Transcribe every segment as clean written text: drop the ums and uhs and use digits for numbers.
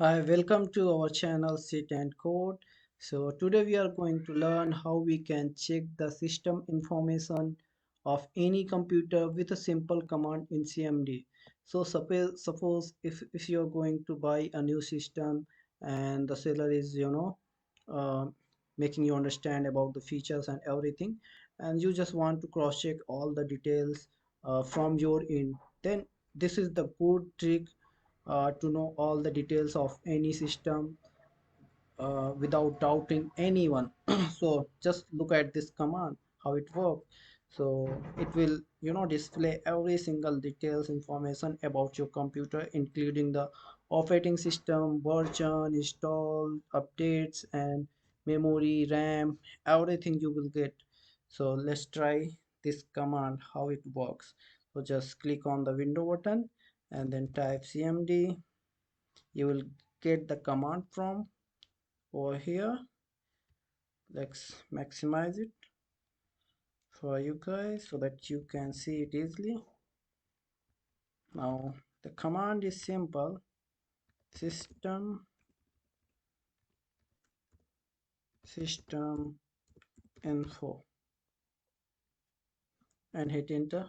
Hi, welcome to our channel Sit and Code. So today we are going to learn how we can check the system information of any computer with a simple command in CMD. So suppose if you're going to buy a new system and the seller is uh, making you understand about the features and everything, and you just want to cross check all the details from your end, then this is the good trick to know all the details of any system without doubting anyone. So just look at this command how it works. So it will display every single details information about your computer, including the operating system version, install updates, and memory, RAM, everything you will get. So let's try this command how it works. So just click on the window button and then type cmd. You will get the command from over here. Let's maximize it for you guys so that you can see it easily. Now the command is simple: system system info, and hit enter.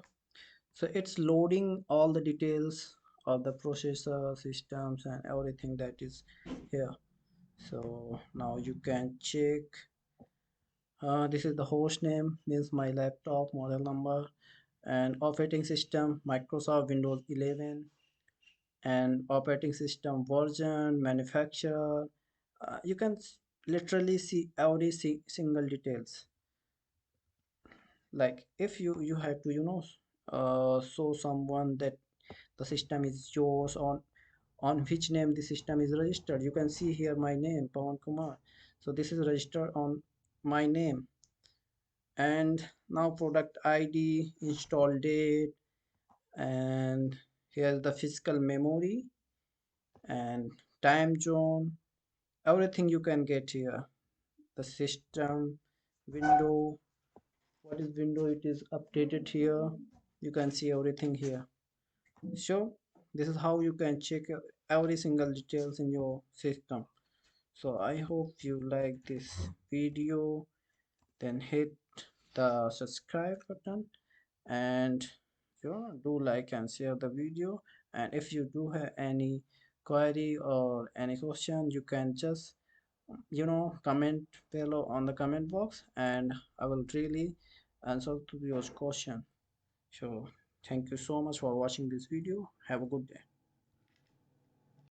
So it's loading all the details of the processor systems and everything that is here. So now you can check. This is the host name, means my laptop model number, and operating system Microsoft Windows 11, and operating system version, manufacturer. You can literally see every single details. Like if you have to show someone that the system is yours, on which name the system is registered, you can see here my name Pawan Kumar. So this is registered on my name. And now product ID, install date, and here's the physical memory and time zone, everything you can get here. The system window, what is window, it is updated here. You can see everything here. So this is how you can check every single details in your system. So I hope you like this video. Then hit the subscribe button, and do like and share the video. And if you do have any query or any question, you can just comment below on the comment box, and I will really answer to your question. So thank you so much for watching this video. Have a good day.